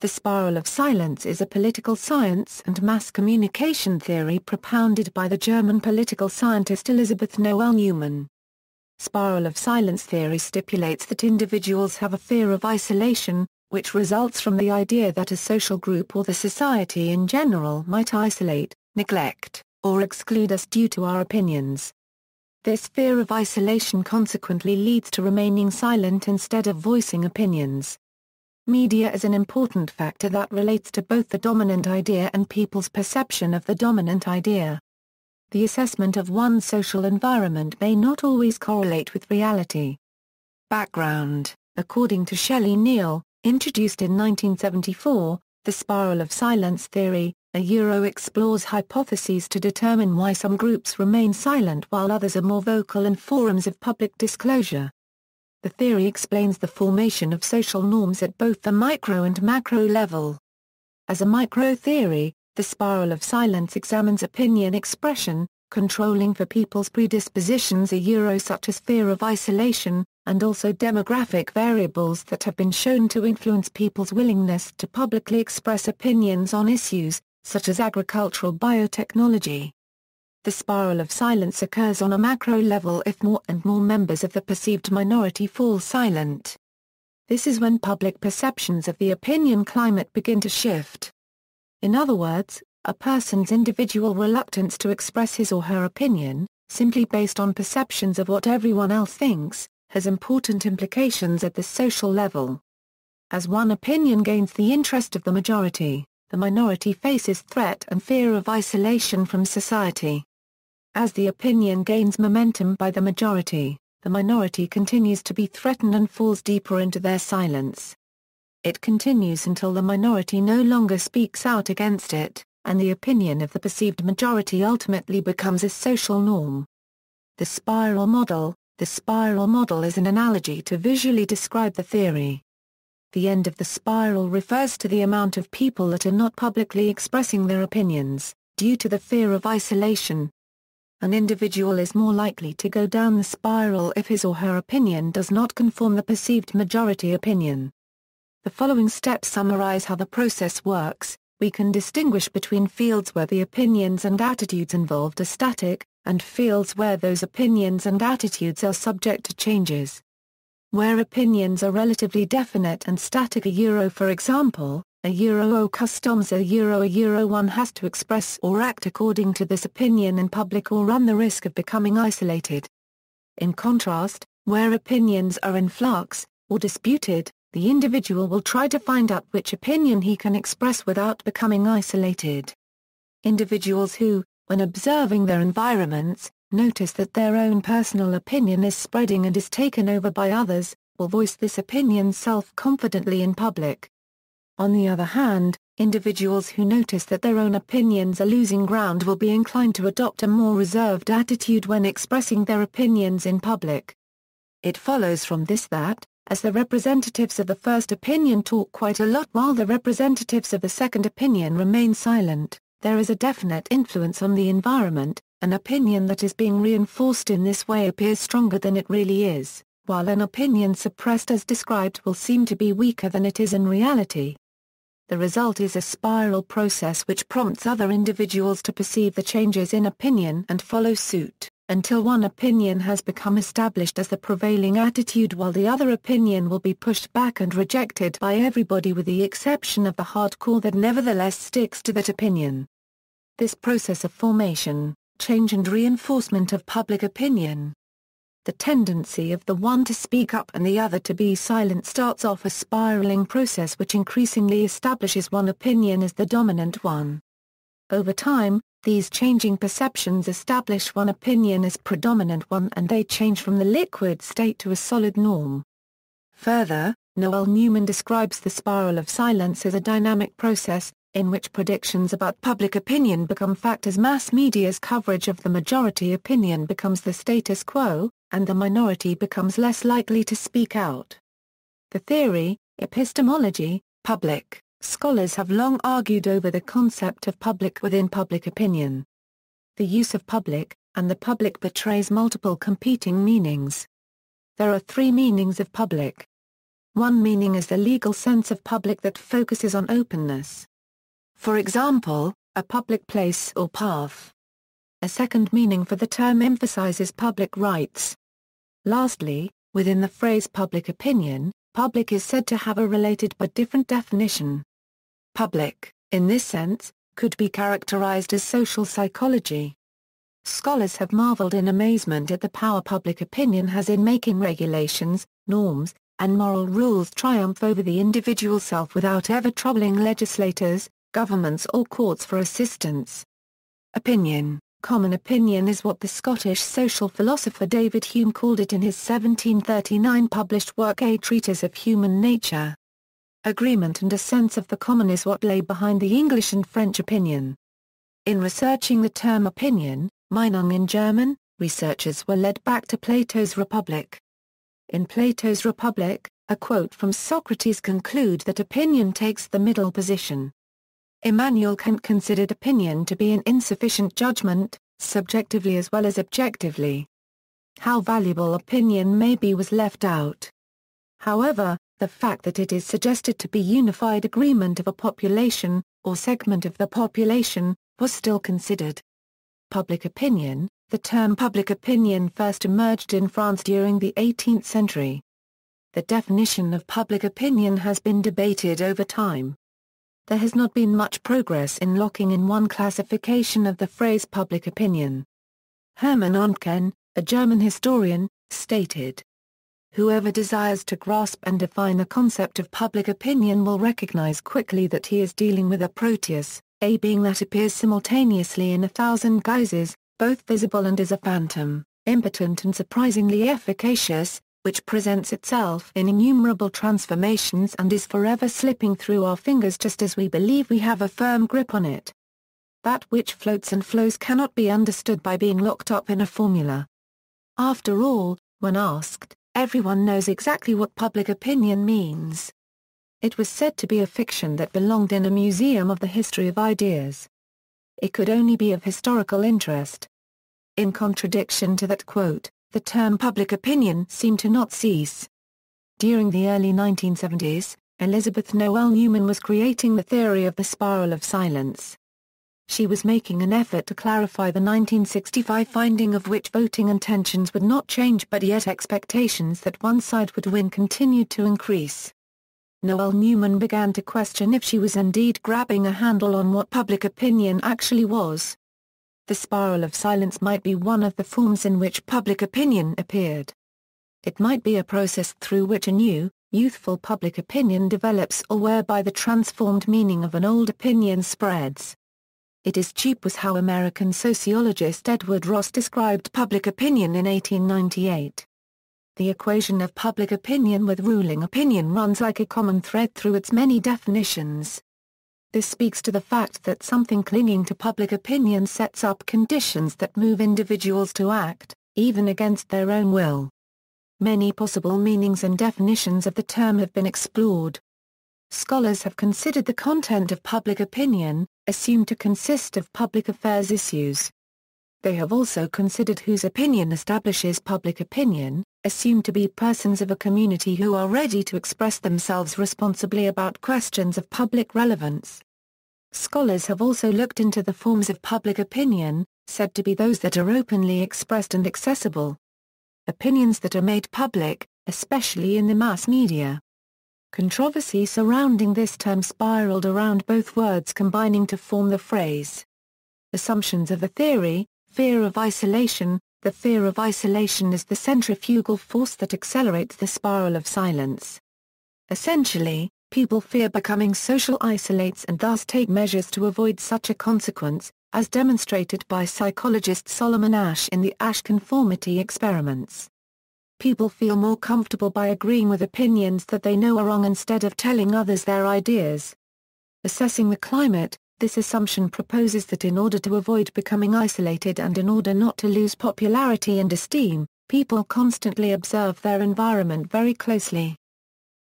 The spiral of silence is a political science and mass communication theory propounded by the German political scientist Elisabeth Noelle-Neumann. Spiral of silence theory stipulates that individuals have a fear of isolation, which results from the idea that a social group or the society in general might isolate, neglect, or exclude us due to our opinions. This fear of isolation consequently leads to remaining silent instead of voicing opinions. Media is an important factor that relates to both the dominant idea and people's perception of the dominant idea. The assessment of one's social environment may not always correlate with reality. Background: according to Shelley Neal, introduced in 1974, the spiral of silence theory, explores hypotheses to determine why some groups remain silent while others are more vocal in forums of public disclosure. The theory explains the formation of social norms at both the micro and macro level. As a micro theory, the spiral of silence examines opinion expression, controlling for people's predispositions such as fear of isolation, and also demographic variables that have been shown to influence people's willingness to publicly express opinions on issues, such as agricultural biotechnology. The spiral of silence occurs on a macro level if more and more members of the perceived minority fall silent. This is when public perceptions of the opinion climate begin to shift. In other words, a person's individual reluctance to express his or her opinion, simply based on perceptions of what everyone else thinks, has important implications at the social level. As one opinion gains the interest of the majority, the minority faces threat and fear of isolation from society. As the opinion gains momentum by the majority, the minority continues to be threatened and falls deeper into their silence. It continues until the minority no longer speaks out against it, and the opinion of the perceived majority ultimately becomes a social norm. The spiral model is an analogy to visually describe the theory. The end of the spiral refers to the amount of people that are not publicly expressing their opinions, due to the fear of isolation. An individual is more likely to go down the spiral if his or her opinion does not conform the perceived majority opinion. The following steps summarize how the process works. We can distinguish between fields where the opinions and attitudes involved are static, and fields where those opinions and attitudes are subject to changes. Where opinions are relatively definite and static for example, o customs one has to express or act according to this opinion in public or run the risk of becoming isolated. In contrast, where opinions are in flux, or disputed, the individual will try to find out which opinion he can express without becoming isolated. Individuals who, when observing their environments, notice that their own personal opinion is spreading and is taken over by others, will voice this opinion self-confidently in public. On the other hand, individuals who notice that their own opinions are losing ground will be inclined to adopt a more reserved attitude when expressing their opinions in public. It follows from this that, as the representatives of the first opinion talk quite a lot while the representatives of the second opinion remain silent, there is a definite influence on the environment. An opinion that is being reinforced in this way appears stronger than it really is, while an opinion suppressed as described will seem to be weaker than it is in reality. The result is a spiral process which prompts other individuals to perceive the changes in opinion and follow suit, until one opinion has become established as the prevailing attitude while the other opinion will be pushed back and rejected by everybody with the exception of the hardcore that nevertheless sticks to that opinion. This process of formation, change and reinforcement of public opinion. The tendency of the one to speak up and the other to be silent starts off a spiraling process which increasingly establishes one opinion as the dominant one. Over time, these changing perceptions establish one opinion as predominant one and they change from the liquid state to a solid norm. Further, Noelle-Neumann describes the spiral of silence as a dynamic process, in which predictions about public opinion become fact as mass media's coverage of the majority opinion becomes the status quo, and the minority becomes less likely to speak out. The theory, epistemology, public. Scholars have long argued over the concept of public within public opinion. The use of public, and the public betrays multiple competing meanings. There are three meanings of public. One meaning is the legal sense of public that focuses on openness. For example, a public place or path. A second meaning for the term emphasizes public rights. Lastly, within the phrase public opinion, public is said to have a related but different definition. Public, in this sense, could be characterized as social psychology. Scholars have marveled in amazement at the power public opinion has in making regulations, norms, and moral rules triumph over the individual self without ever troubling legislators, governments or courts for assistance. Opinion, common opinion is what the Scottish social philosopher David Hume called it in his 1739 published work A Treatise of Human Nature. Agreement and a sense of the common is what lay behind the English and French opinion. In researching the term opinion, Meinung in German, researchers were led back to Plato's Republic. In Plato's Republic, a quote from Socrates concludes that opinion takes the middle position. Immanuel Kant considered opinion to be an insufficient judgment, subjectively as well as objectively. How valuable opinion may be was left out. However, the fact that it is suggested to be unified agreement of a population, or segment of the population, was still considered. Public opinion. The term public opinion first emerged in France during the 18th century. The definition of public opinion has been debated over time. There has not been much progress in locking in one classification of the phrase public opinion. Hermann Ontken, a German historian, stated, "Whoever desires to grasp and define the concept of public opinion will recognize quickly that he is dealing with a proteus, a being that appears simultaneously in 1,000 guises, both visible and as a phantom, impotent and surprisingly efficacious, which presents itself in innumerable transformations and is forever slipping through our fingers just as we believe we have a firm grip on it. That which floats and flows cannot be understood by being locked up in a formula." After all, when asked, everyone knows exactly what public opinion means. It was said to be a fiction that belonged in a museum of the history of ideas. It could only be of historical interest. In contradiction to that quote, the term public opinion seemed to not cease. During the early 1970s, Elisabeth Noelle-Neumann was creating the theory of the spiral of silence. She was making an effort to clarify the 1965 finding of which voting intentions would not change but yet expectations that one side would win continued to increase. Noelle-Neumann began to question if she was indeed grabbing a handle on what public opinion actually was. The spiral of silence might be one of the forms in which public opinion appeared. It might be a process through which a new, youthful public opinion develops or whereby the transformed meaning of an old opinion spreads. It is cheap was how American sociologist Edward Ross described public opinion in 1898. The equation of public opinion with ruling opinion runs like a common thread through its many definitions. This speaks to the fact that something clinging to public opinion sets up conditions that move individuals to act, even against their own will. Many possible meanings and definitions of the term have been explored. Scholars have considered the content of public opinion, assumed to consist of public affairs issues. They have also considered whose opinion establishes public opinion, assumed to be persons of a community who are ready to express themselves responsibly about questions of public relevance. Scholars have also looked into the forms of public opinion, said to be those that are openly expressed and accessible. Opinions that are made public, especially in the mass media. Controversy surrounding this term spiraled around both words combining to form the phrase. Assumptions of a theory. Fear of isolation. The fear of isolation is the centrifugal force that accelerates the spiral of silence. Essentially, people fear becoming social isolates and thus take measures to avoid such a consequence, as demonstrated by psychologist Solomon Asch in the Asch conformity experiments. People feel more comfortable by agreeing with opinions that they know are wrong instead of telling others their ideas. Assessing the climate. This assumption proposes that in order to avoid becoming isolated and in order not to lose popularity and esteem, people constantly observe their environment very closely.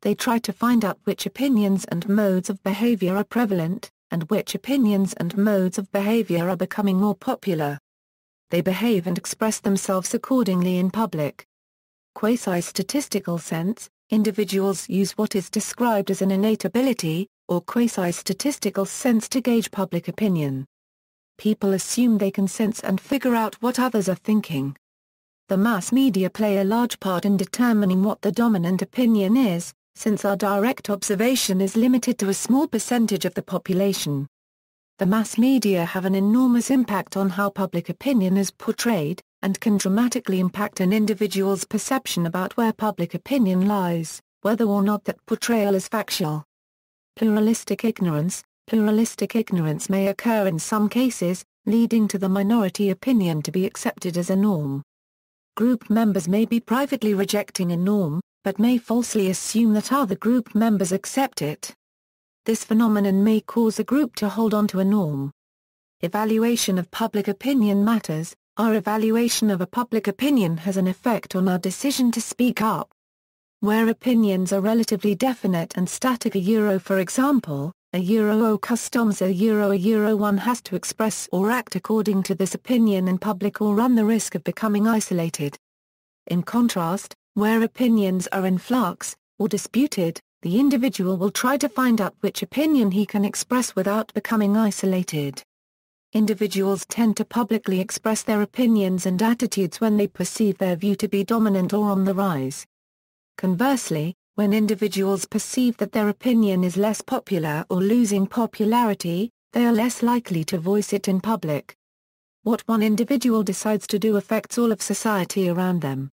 They try to find out which opinions and modes of behavior are prevalent, and which opinions and modes of behavior are becoming more popular. They behave and express themselves accordingly in public. Quasi-statistical sense. Individuals use what is described as an innate ability, or quasi-statistical sense to gauge public opinion. People assume they can sense and figure out what others are thinking. The mass media play a large part in determining what the dominant opinion is, since our direct observation is limited to a small percentage of the population. The mass media have an enormous impact on how public opinion is portrayed, and can dramatically impact an individual's perception about where public opinion lies, whether or not that portrayal is factual. Pluralistic ignorance may occur in some cases, leading to the minority opinion to be accepted as a norm. Group members may be privately rejecting a norm, but may falsely assume that other group members accept it. This phenomenon may cause a group to hold on to a norm. Evaluation of public opinion matters. Our evaluation of a public opinion has an effect on our decision to speak up. Where opinions are relatively definite and static, for example, au customs one has to express or act according to this opinion in public or run the risk of becoming isolated. In contrast, where opinions are in flux, or disputed, the individual will try to find out which opinion he can express without becoming isolated. Individuals tend to publicly express their opinions and attitudes when they perceive their view to be dominant or on the rise. Conversely, when individuals perceive that their opinion is less popular or losing popularity, they are less likely to voice it in public. What one individual decides to do affects all of society around them.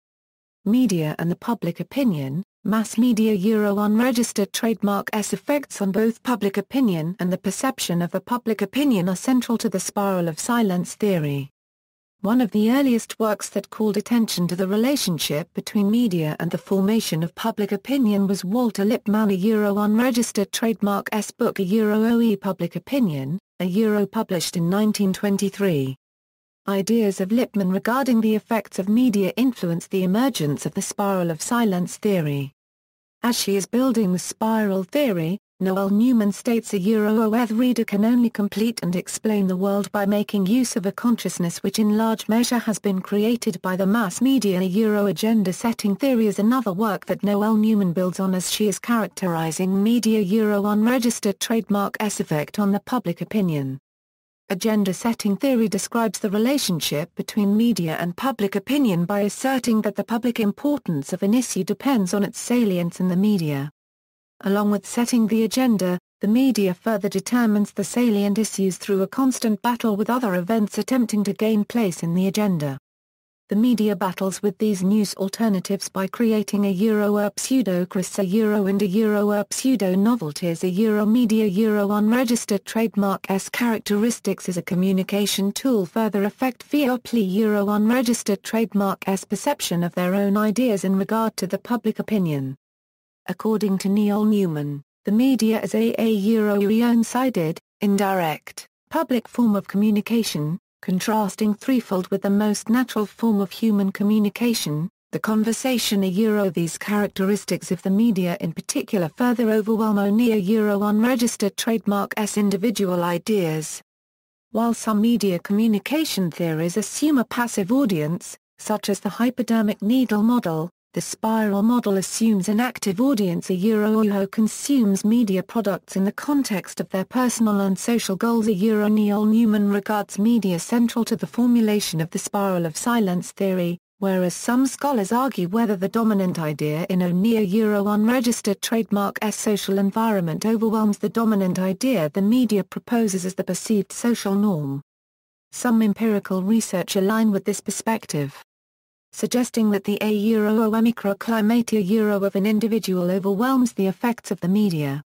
Media and the public opinion. Mass media unregistered trademark S effects on both public opinion and the perception of a public opinion are central to the spiral of silence theory. One of the earliest works that called attention to the relationship between media and the formation of public opinion was Walter Lippmann's unregistered trademark S book OE Public Opinion, published in 1923. Ideas of Lippmann regarding the effects of media influenced the emergence of the spiral of silence theory. As she is building the spiral theory, Noelle-Neumann states the reader can only complete and explain the world by making use of a consciousness which in large measure has been created by the mass media. Agenda setting theory is another work that Noelle-Neumann builds on as she is characterizing media unregistered trademark S effect on the public opinion. Agenda setting theory describes the relationship between media and public opinion by asserting that the public importance of an issue depends on its salience in the media. Along with setting the agenda, the media further determines the salient issues through a constant battle with other events attempting to gain place in the agenda. The media battles with these news alternatives by creating a pseudo-cris and pseudo-novelties. Media unregistered trademark S characteristics as a communication tool further affect unregistered trademark S perception of their own ideas in regard to the public opinion. According to Noelle-Neumann, the media is a one-sided, indirect, public form of communication, contrasting threefold with the most natural form of human communication, the conversation. These characteristics of the media in particular further overwhelm unregistered trademark S individual ideas. While some media communication theories assume a passive audience, such as the hypodermic needle model, the spiral model assumes an active audience who consumes media products in the context of their personal and social goals. Noelle-Neumann regards media central to the formulation of the spiral of silence theory, whereas some scholars argue whether the dominant idea in unregistered trademark S social environment overwhelms the dominant idea the media proposes as the perceived social norm. Some empirical research align with this perspective, suggesting that the microclimate of an individual overwhelms the effects of the media.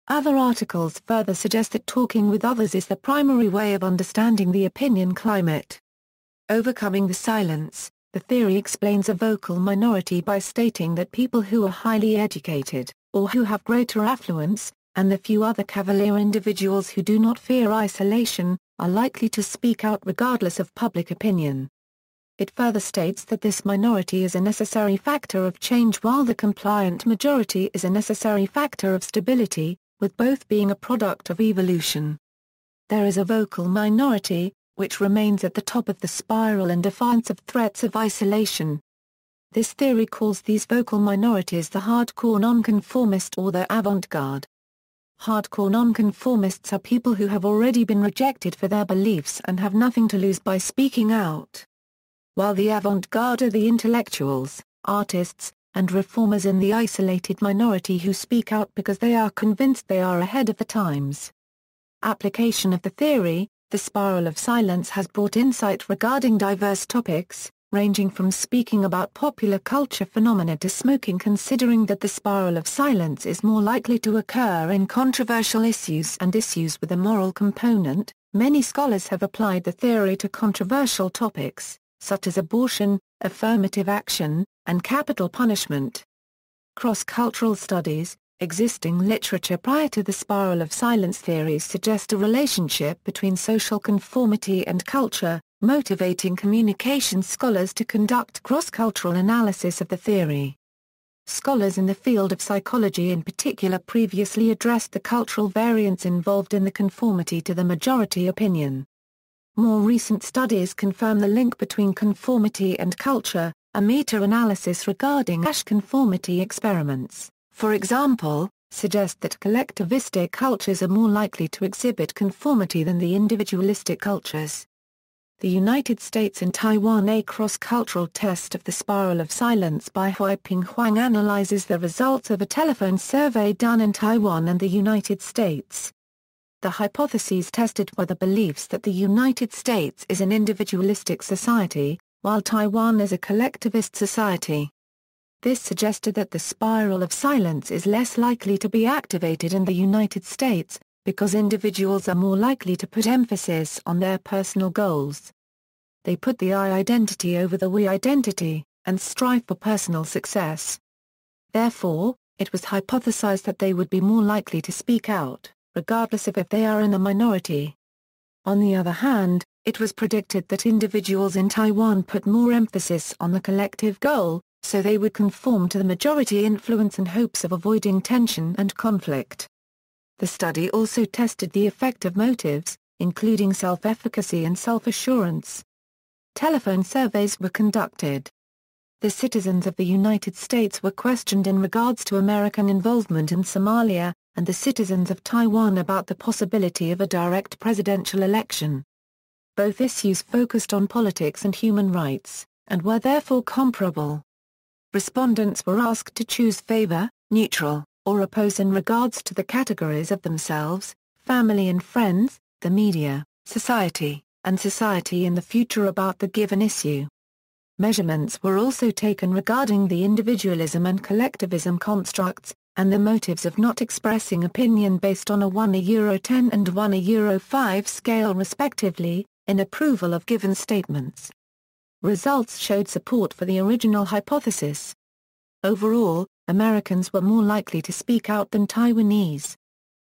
Other articles further suggest that talking with others is the primary way of understanding the opinion climate. Overcoming the silence, the theory explains a vocal minority by stating that people who are highly educated, or who have greater affluence, and the few other cavalier individuals who do not fear isolation, are likely to speak out regardless of public opinion. It further states that this minority is a necessary factor of change while the compliant majority is a necessary factor of stability, with both being a product of evolution. There is a vocal minority, which remains at the top of the spiral in defiance of threats of isolation. This theory calls these vocal minorities the hardcore nonconformist or the avant-garde. Hardcore nonconformists are people who have already been rejected for their beliefs and have nothing to lose by speaking out. While the avant-garde are the intellectuals, artists, and reformers in the isolated minority who speak out because they are convinced they are ahead of the times. Application of the theory: the spiral of silence has brought insight regarding diverse topics, ranging from speaking about popular culture phenomena to smoking, considering that the spiral of silence is more likely to occur in controversial issues and issues with a moral component. Many scholars have applied the theory to controversial topics, such as abortion, affirmative action, and capital punishment. Cross-cultural studies: existing literature prior to the spiral of silence theories suggest a relationship between social conformity and culture, motivating communication scholars to conduct cross-cultural analysis of the theory. Scholars in the field of psychology in particular previously addressed the cultural variance involved in the conformity to the majority opinion. More recent studies confirm the link between conformity and culture. A meta-analysis regarding Asch conformity experiments, for example, suggest that collectivistic cultures are more likely to exhibit conformity than the individualistic cultures. The United States and Taiwan. A cross-cultural test of the spiral of silence by Huiping Huang analyzes the results of a telephone survey done in Taiwan and the United States. The hypotheses tested were the beliefs that the United States is an individualistic society, while Taiwan is a collectivist society. This suggested that the spiral of silence is less likely to be activated in the United States, because individuals are more likely to put emphasis on their personal goals. They put the I identity over the we identity, and strive for personal success. Therefore, it was hypothesized that they would be more likely to speak out, regardless of if they are in the minority. On the other hand, it was predicted that individuals in Taiwan put more emphasis on the collective goal, so they would conform to the majority influence in hopes of avoiding tension and conflict. The study also tested the effect of motives, including self-efficacy and self-assurance. Telephone surveys were conducted. The citizens of the United States were questioned in regards to American involvement in Somalia, and the citizens of Taiwan about the possibility of a direct presidential election. Both issues focused on politics and human rights, and were therefore comparable. Respondents were asked to choose favor, neutral, or oppose in regards to the categories of themselves, family and friends, the media, society, and society in the future about the given issue. Measurements were also taken regarding the individualism and collectivism constructs, and the motives of not expressing opinion based on a 1/10 and 1/5 scale respectively, in approval of given statements. Results showed support for the original hypothesis. Overall, Americans were more likely to speak out than Taiwanese.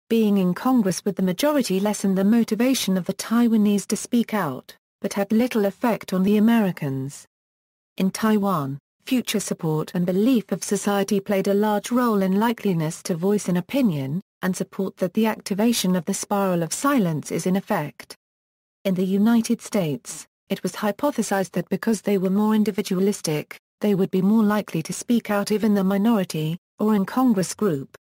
Being in Congress with the majority lessened the motivation of the Taiwanese to speak out, but had little effect on the Americans. In Taiwan, future support and belief of society played a large role in likeliness to voice an opinion, and support that the activation of the spiral of silence is in effect. In the United States, it was hypothesized that because they were more individualistic, they would be more likely to speak out if in the minority, or in Congress group.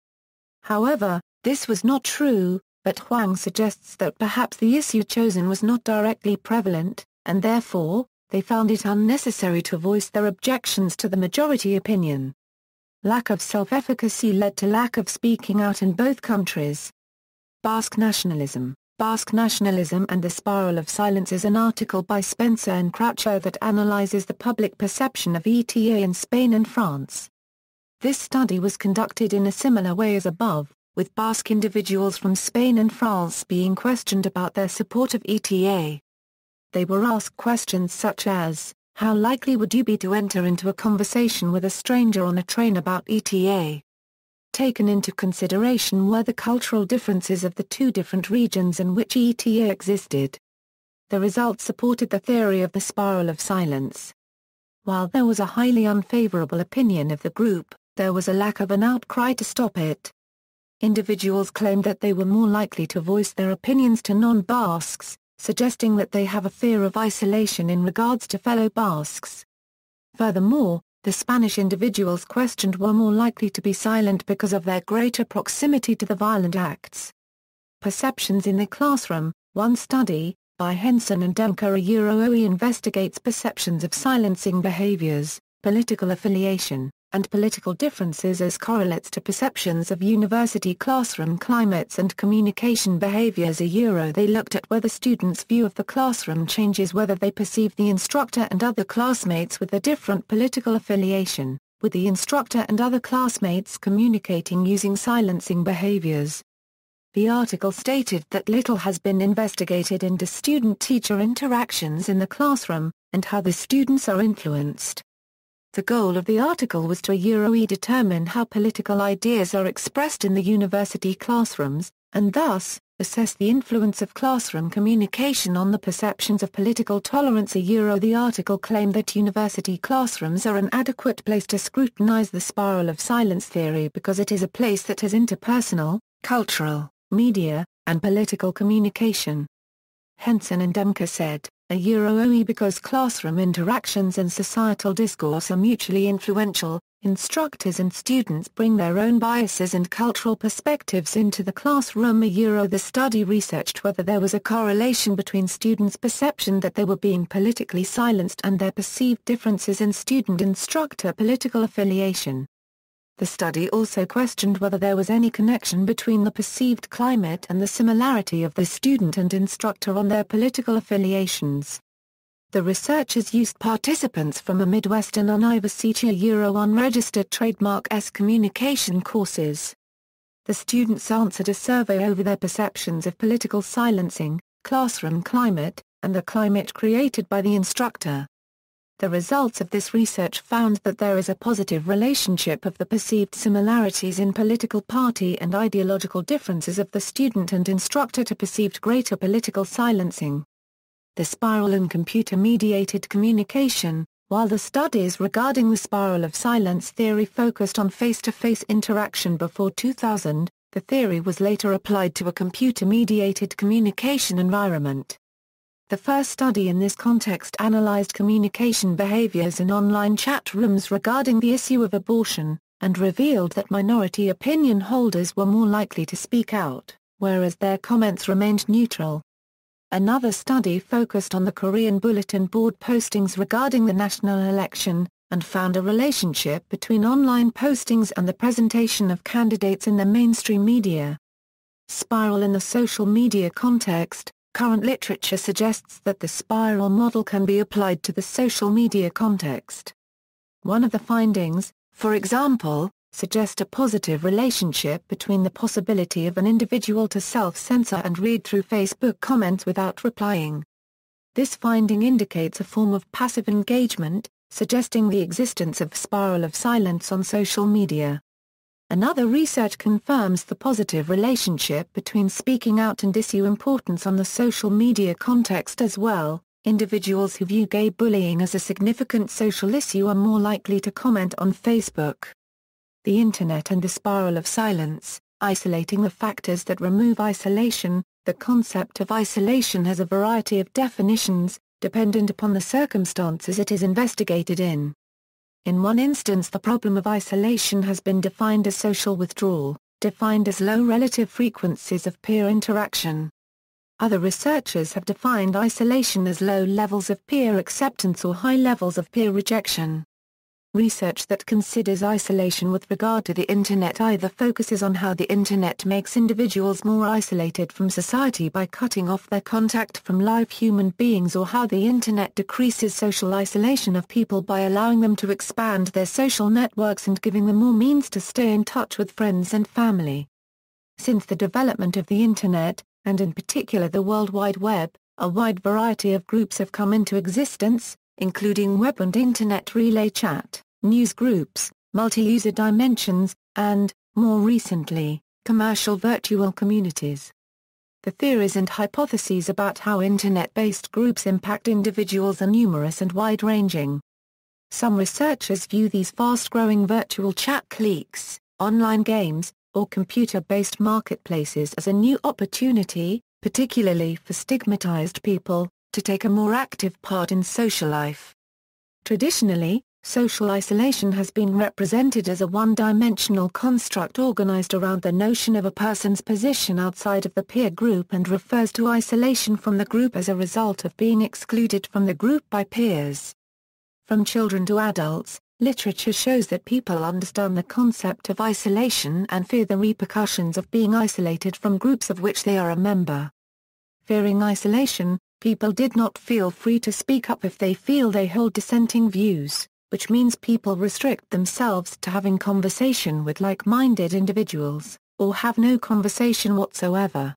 However, this was not true, but Huang suggests that perhaps the issue chosen was not directly prevalent, and therefore, they found it unnecessary to voice their objections to the majority opinion. Lack of self-efficacy led to lack of speaking out in both countries. Basque nationalism and the Spiral of Silence is an article by Spencer and Croucher that analyzes the public perception of ETA in Spain and France. This study was conducted in a similar way as above, with Basque individuals from Spain and France being questioned about their support of ETA. They were asked questions such as, how likely would you be to enter into a conversation with a stranger on a train about ETA? Taken into consideration were the cultural differences of the two different regions in which ETA existed. The results supported the theory of the spiral of silence. While there was a highly unfavorable opinion of the group, there was a lack of an outcry to stop it. Individuals claimed that they were more likely to voice their opinions to non-Basques, suggesting that they have a fear of isolation in regards to fellow Basques. Furthermore, The Spanish individuals questioned were more likely to be silent because of their greater proximity to the violent acts. Perceptions in the classroom. One study, by Henson and Demker investigates perceptions of silencing behaviors, political affiliation, and political differences as correlates to perceptions of university classroom climates and communication behaviors. They looked at whether students' view of the classroom changes whether they perceive the instructor and other classmates with a different political affiliation, with the instructor and other classmates communicating using silencing behaviors. The article stated that little has been investigated into student-teacher interactions in the classroom, and how the students are influenced. The goal of the article was to determine how political ideas are expressed in the university classrooms, and thus, assess the influence of classroom communication on the perceptions of political tolerance. The article claimed that university classrooms are an adequate place to scrutinize the spiral of silence theory because it is a place that has interpersonal, cultural, media, and political communication. Henson and Demker said, because classroom interactions and societal discourse are mutually influential, instructors and students bring their own biases and cultural perspectives into the classroom. The study researched whether there was a correlation between students' perception that they were being politically silenced and their perceived differences in student-instructor political affiliation. The study also questioned whether there was any connection between the perceived climate and the similarity of the student and instructor on their political affiliations. The researchers used participants from a Midwestern university unregistered trademark communication courses. The students answered a survey over their perceptions of political silencing, classroom climate, and the climate created by the instructor. The results of this research found that there is a positive relationship of the perceived similarities in political party and ideological differences of the student and instructor to perceived greater political silencing. The spiral in computer-mediated communication. While the studies regarding the spiral of silence theory focused on face-to-face interaction before 2000, the theory was later applied to a computer-mediated communication environment. The first study in this context analyzed communication behaviors in online chat rooms regarding the issue of abortion, and revealed that minority opinion holders were more likely to speak out, whereas their comments remained neutral. Another study focused on the Korean bulletin board postings regarding the national election, and found a relationship between online postings and the presentation of candidates in the mainstream media. Spiral in the social media context. Current literature suggests that the spiral model can be applied to the social media context. One of the findings, for example, suggests a positive relationship between the possibility of an individual to self-censor and read through Facebook comments without replying. This finding indicates a form of passive engagement, suggesting the existence of spiral of silence on social media. Another research confirms the positive relationship between speaking out and issue importance on the social media context as well. Individuals who view gay bullying as a significant social issue are more likely to comment on Facebook. The Internet and the spiral of silence. Isolating the factors that remove isolation. The concept of isolation has a variety of definitions, dependent upon the circumstances it is investigated in. In one instance, the problem of isolation has been defined as social withdrawal, defined as low relative frequencies of peer interaction. Other researchers have defined isolation as low levels of peer acceptance or high levels of peer rejection. Research that considers isolation with regard to the Internet either focuses on how the Internet makes individuals more isolated from society by cutting off their contact from live human beings, or how the Internet decreases social isolation of people by allowing them to expand their social networks and giving them more means to stay in touch with friends and family. Since the development of the Internet, and in particular the World Wide Web, a wide variety of groups have come into existence, including web and Internet relay chat, news groups, multi-user dimensions, and, more recently, commercial virtual communities. The theories and hypotheses about how Internet-based groups impact individuals are numerous and wide-ranging. Some researchers view these fast-growing virtual chat cliques, online games, or computer-based marketplaces as a new opportunity, particularly for stigmatized people, to take a more active part in social life. Traditionally, Social isolation has been represented as a one-dimensional construct organized around the notion of a person's position outside of the peer group and refers to isolation from the group as a result of being excluded from the group by peers. From children to adults, literature shows that people understand the concept of isolation and fear the repercussions of being isolated from groups of which they are a member. Fearing isolation, people did not feel free to speak up if they feel they hold dissenting views, which means people restrict themselves to having conversation with like-minded individuals, or have no conversation whatsoever.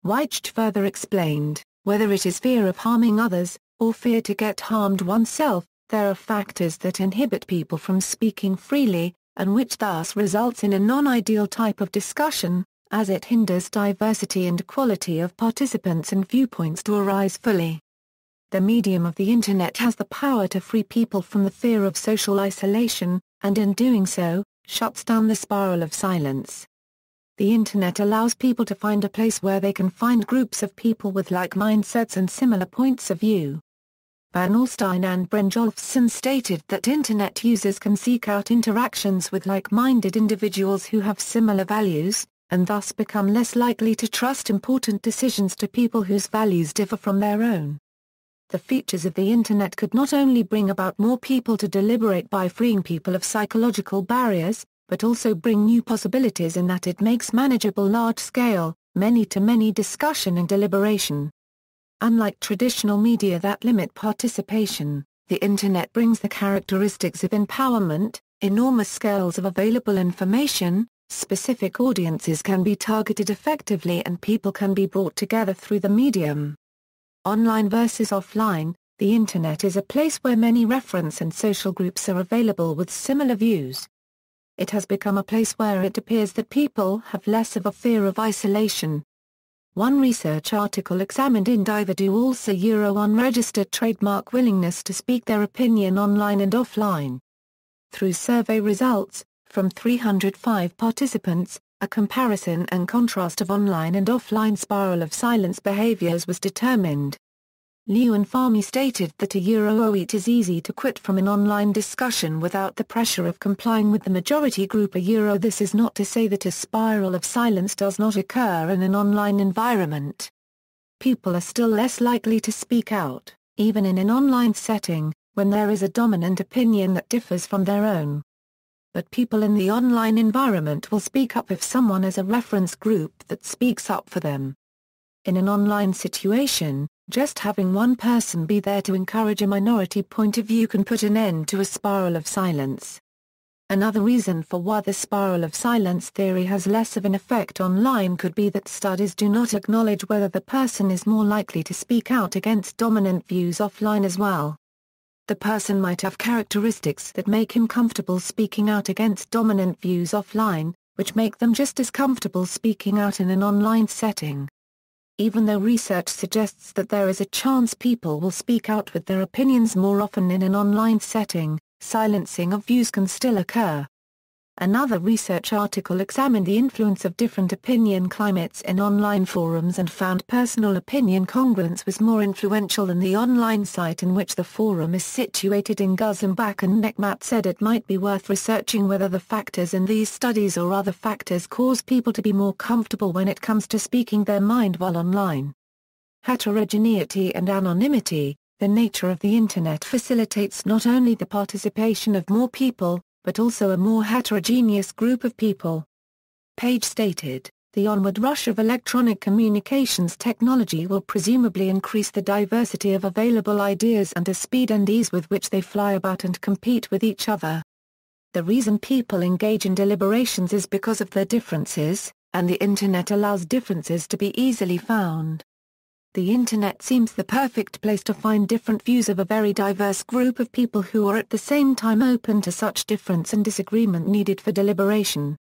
Weich further explained, whether it is fear of harming others, or fear to get harmed oneself, there are factors that inhibit people from speaking freely, and which thus results in a non-ideal type of discussion, as it hinders diversity and equality of participants and viewpoints to arise fully. The medium of the Internet has the power to free people from the fear of social isolation, and in doing so, shuts down the spiral of silence. The Internet allows people to find a place where they can find groups of people with like mindsets and similar points of view. Bernstein and Brynjolfsson stated that Internet users can seek out interactions with like-minded individuals who have similar values, and thus become less likely to trust important decisions to people whose values differ from their own. The features of the Internet could not only bring about more people to deliberate by freeing people of psychological barriers, but also bring new possibilities in that it makes manageable large-scale, many-to-many discussion and deliberation. Unlike traditional media that limit participation, the Internet brings the characteristics of empowerment, enormous scales of available information, specific audiences can be targeted effectively and people can be brought together through the medium. Online versus offline, the Internet is a place where many reference and social groups are available with similar views. It has become a place where it appears that people have less of a fear of isolation. One research article examined individuals' unregistered trademark willingness to speak their opinion online and offline. Through survey results, from 305 participants, a comparison and contrast of online and offline spiral of silence behaviors was determined. Liu and Fahmy stated that it is easy to quit from an online discussion without the pressure of complying with the majority group. This is not to say that a spiral of silence does not occur in an online environment. People are still less likely to speak out, even in an online setting, when there is a dominant opinion that differs from their own. But people in the online environment will speak up if someone has a reference group that speaks up for them. In an online situation, just having one person be there to encourage a minority point of view can put an end to a spiral of silence. Another reason for why the spiral of silence theory has less of an effect online could be that studies do not acknowledge whether the person is more likely to speak out against dominant views offline as well. The person might have characteristics that make him comfortable speaking out against dominant views offline, which make them just as comfortable speaking out in an online setting. Even though research suggests that there is a chance people will speak out with their opinions more often in an online setting, silencing of views can still occur. Another research article examined the influence of different opinion climates in online forums and found personal opinion congruence was more influential than the online site in which the forum is situated. In Guzambach and Nekmat said it might be worth researching whether the factors in these studies or other factors cause people to be more comfortable when it comes to speaking their mind while online. Heterogeneity and anonymity. The nature of the Internet facilitates not only the participation of more people, but also a more heterogeneous group of people. Page stated, the onward rush of electronic communications technology will presumably increase the diversity of available ideas and the speed and ease with which they fly about and compete with each other. The reason people engage in deliberations is because of their differences, and the Internet allows differences to be easily found. The Internet seems the perfect place to find different views of a very diverse group of people who are at the same time open to such difference and disagreement needed for deliberation.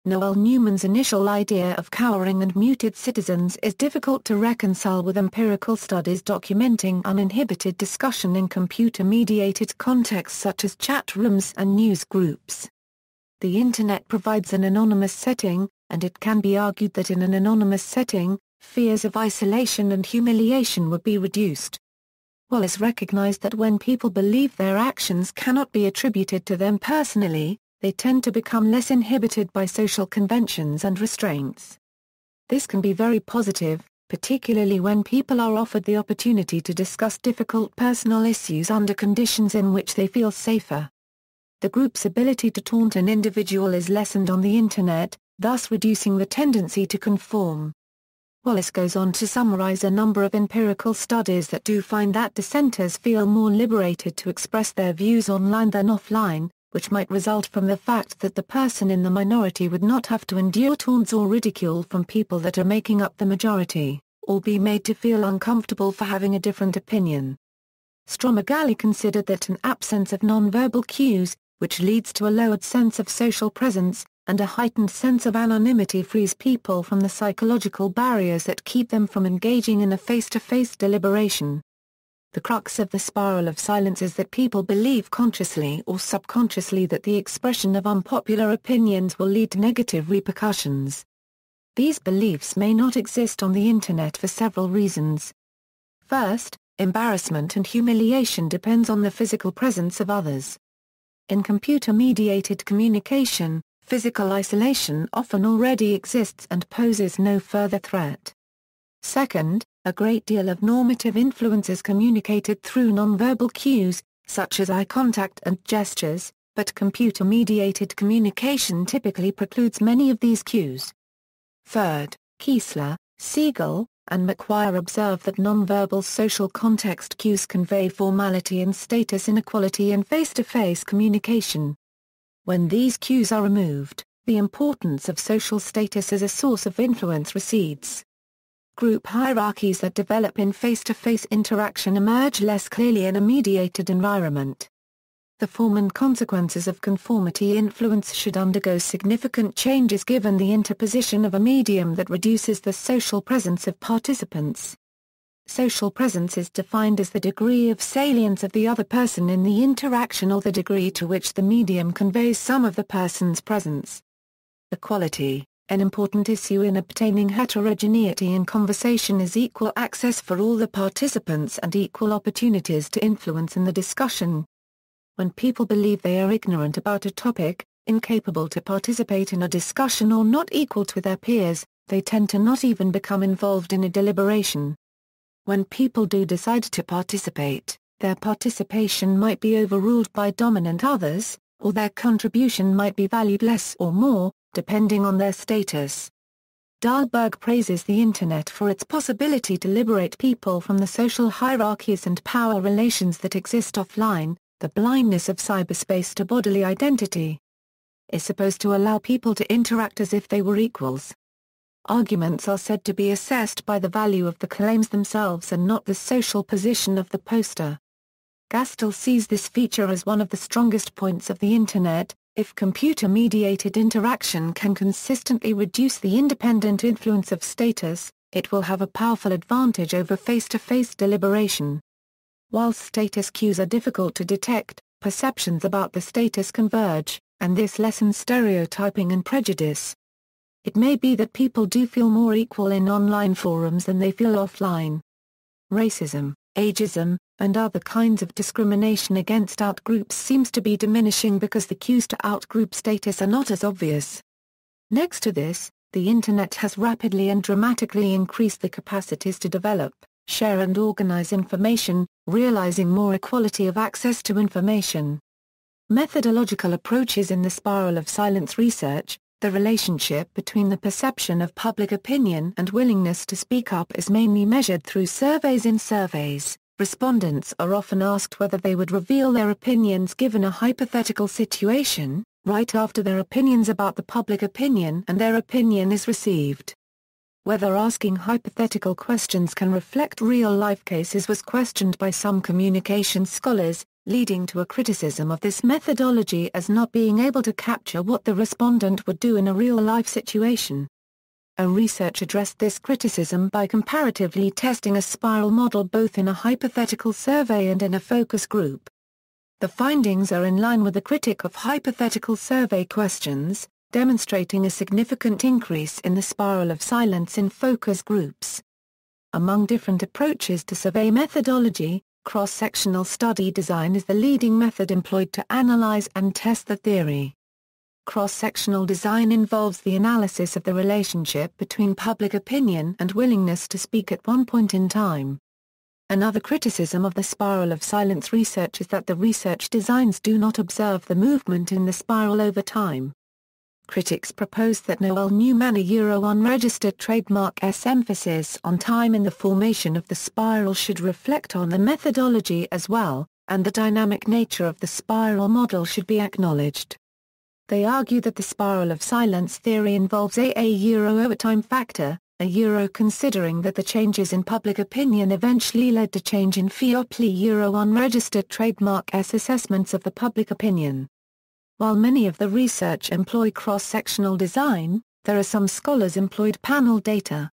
Noelle-Neumann's initial idea of cowering and muted citizens is difficult to reconcile with empirical studies documenting uninhibited discussion in computer-mediated contexts such as chat rooms and news groups. The Internet provides an anonymous setting, and it can be argued that in an anonymous setting, fears of isolation and humiliation would be reduced. Wallace recognized that when people believe their actions cannot be attributed to them personally, they tend to become less inhibited by social conventions and restraints. This can be very positive, particularly when people are offered the opportunity to discuss difficult personal issues under conditions in which they feel safer. The group's ability to taunt an individual is lessened on the Internet, thus reducing the tendency to conform. Wallace goes on to summarize a number of empirical studies that do find that dissenters feel more liberated to express their views online than offline, which might result from the fact that the person in the minority would not have to endure taunts or ridicule from people that are making up the majority, or be made to feel uncomfortable for having a different opinion. Stromagali considered that an absence of nonverbal cues, which leads to a lowered sense of social presence, and a heightened sense of anonymity frees people from the psychological barriers that keep them from engaging in a face-to-face deliberation. The crux of the spiral of silence is that people believe consciously or subconsciously that the expression of unpopular opinions will lead to negative repercussions. These beliefs may not exist on the Internet for several reasons. First, embarrassment and humiliation depends on the physical presence of others. In computer-mediated communication, physical isolation often already exists and poses no further threat. Second, a great deal of normative influence is communicated through nonverbal cues, such as eye contact and gestures, but computer-mediated communication typically precludes many of these cues. Third, Kiesler, Siegel, and McQuire observe that nonverbal social context cues convey formality and status inequality in face-to-face communication. When these cues are removed, the importance of social status as a source of influence recedes. Group hierarchies that develop in face-to-face interaction emerge less clearly in a mediated environment. The form and consequences of conformity influence should undergo significant changes given the interposition of a medium that reduces the social presence of participants. Social presence is defined as the degree of salience of the other person in the interaction or the degree to which the medium conveys some of the person's presence. Equality, an important issue in obtaining heterogeneity in conversation, is equal access for all the participants and equal opportunities to influence in the discussion. When people believe they are ignorant about a topic, incapable to participate in a discussion or not equal to their peers, they tend to not even become involved in a deliberation. When people do decide to participate, their participation might be overruled by dominant others, or their contribution might be valued less or more, depending on their status. Dahlberg praises the Internet for its possibility to liberate people from the social hierarchies and power relations that exist offline, the blindness of cyberspace to bodily identity. Is supposed to allow people to interact as if they were equals. Arguments are said to be assessed by the value of the claims themselves and not the social position of the poster. Gastel sees this feature as one of the strongest points of the Internet. If computer-mediated interaction can consistently reduce the independent influence of status, it will have a powerful advantage over face-to-face deliberation. While status cues are difficult to detect, perceptions about the status converge, and this lessens stereotyping and prejudice. It may be that people do feel more equal in online forums than they feel offline. Racism, ageism, and other kinds of discrimination against outgroups seems to be diminishing because the cues to outgroup status are not as obvious. Next to this, the Internet has rapidly and dramatically increased the capacities to develop, share and organize information, realizing more equality of access to information. Methodological approaches in the spiral of silence research. The relationship between the perception of public opinion and willingness to speak up is mainly measured through surveys. In surveys, respondents are often asked whether they would reveal their opinions given a hypothetical situation, right after their opinions about the public opinion and their opinion is received. Whether asking hypothetical questions can reflect real-life cases was questioned by some communications scholars, leading to a criticism of this methodology as not being able to capture what the respondent would do in a real-life situation. A research addressed this criticism by comparatively testing a spiral model both in a hypothetical survey and in a focus group. The findings are in line with the critique of hypothetical survey questions, demonstrating a significant increase in the spiral of silence in focus groups. Among different approaches to survey methodology, Cross-sectional study design is the leading method employed to analyze and test the theory. Cross-sectional design involves the analysis of the relationship between public opinion and willingness to speak at one point in time. Another criticism of the spiral of silence research is that the research designs do not observe the movement in the spiral over time. Critics propose that Noelle-Neumann unregistered trademark's emphasis on time in the formation of the spiral should reflect on the methodology as well, and the dynamic nature of the spiral model should be acknowledged. They argue that the spiral of silence theory involves a time factor, considering that the changes in public opinion eventually led to change in FIOPLI unregistered trademark's assessments of the public opinion. While many of the research employ cross-sectional design, there are some scholars employed panel data.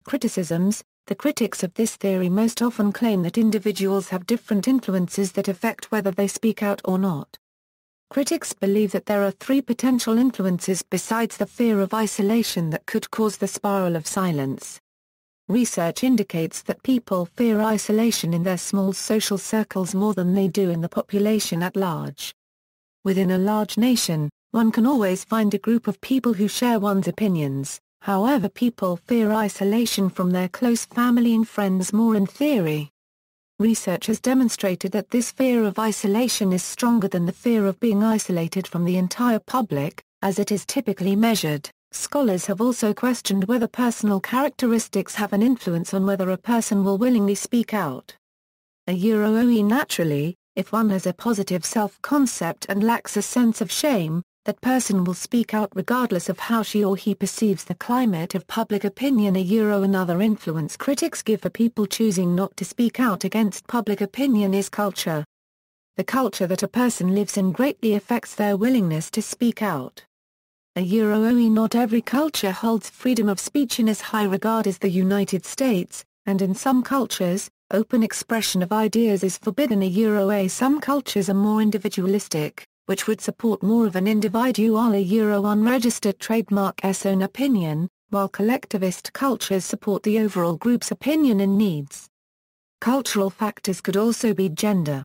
Criticisms: the critics of this theory most often claim that individuals have different influences that affect whether they speak out or not. Critics believe that there are three potential influences besides the fear of isolation that could cause the spiral of silence. Research indicates that people fear isolation in their small social circles more than they do in the population at large. Within a large nation, one can always find a group of people who share one's opinions, however people fear isolation from their close family and friends more in theory. Research has demonstrated that this fear of isolation is stronger than the fear of being isolated from the entire public, as it is typically measured. Scholars have also questioned whether personal characteristics have an influence on whether a person will willingly speak out. Naturally, if one has a positive self-concept and lacks a sense of shame, that person will speak out regardless of how she or he perceives the climate of public opinion. Another influence critics give for people choosing not to speak out against public opinion is culture. The culture that a person lives in greatly affects their willingness to speak out. Not every culture holds freedom of speech in as high regard as the United States, and in some cultures, open expression of ideas is forbidden. Some cultures are more individualistic, which would support more of an individual unregistered trademark's own opinion, while collectivist cultures support the overall group's opinion and needs. Cultural factors could also be gender.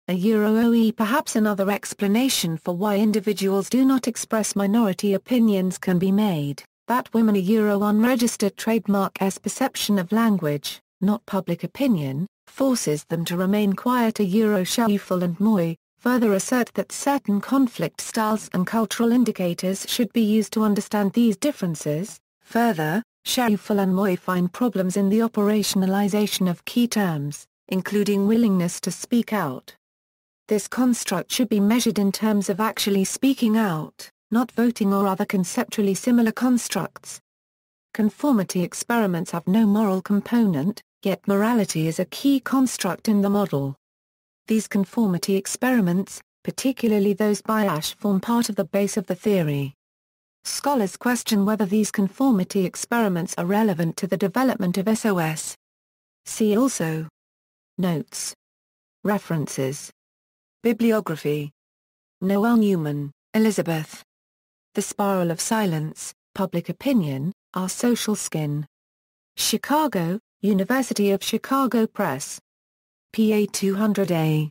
Perhaps another explanation for why individuals do not express minority opinions can be made, that women unregistered trademark's perception of language, not public opinion, forces them to remain quiet. Schaufel and Moy further assert that certain conflict styles and cultural indicators should be used to understand these differences. Further, Schaufel and Moy find problems in the operationalization of key terms, including willingness to speak out. This construct should be measured in terms of actually speaking out, not voting or other conceptually similar constructs. Conformity experiments have no moral component, yet morality is a key construct in the model. These conformity experiments, particularly those by Ash, form part of the base of the theory. Scholars question whether these conformity experiments are relevant to the development of SOS. See also: Notes. References. Bibliography. Noelle-Neumann, Elisabeth. The Spiral of Silence, Public Opinion, Our Social Skin. Chicago, University of Chicago Press. PA 200A.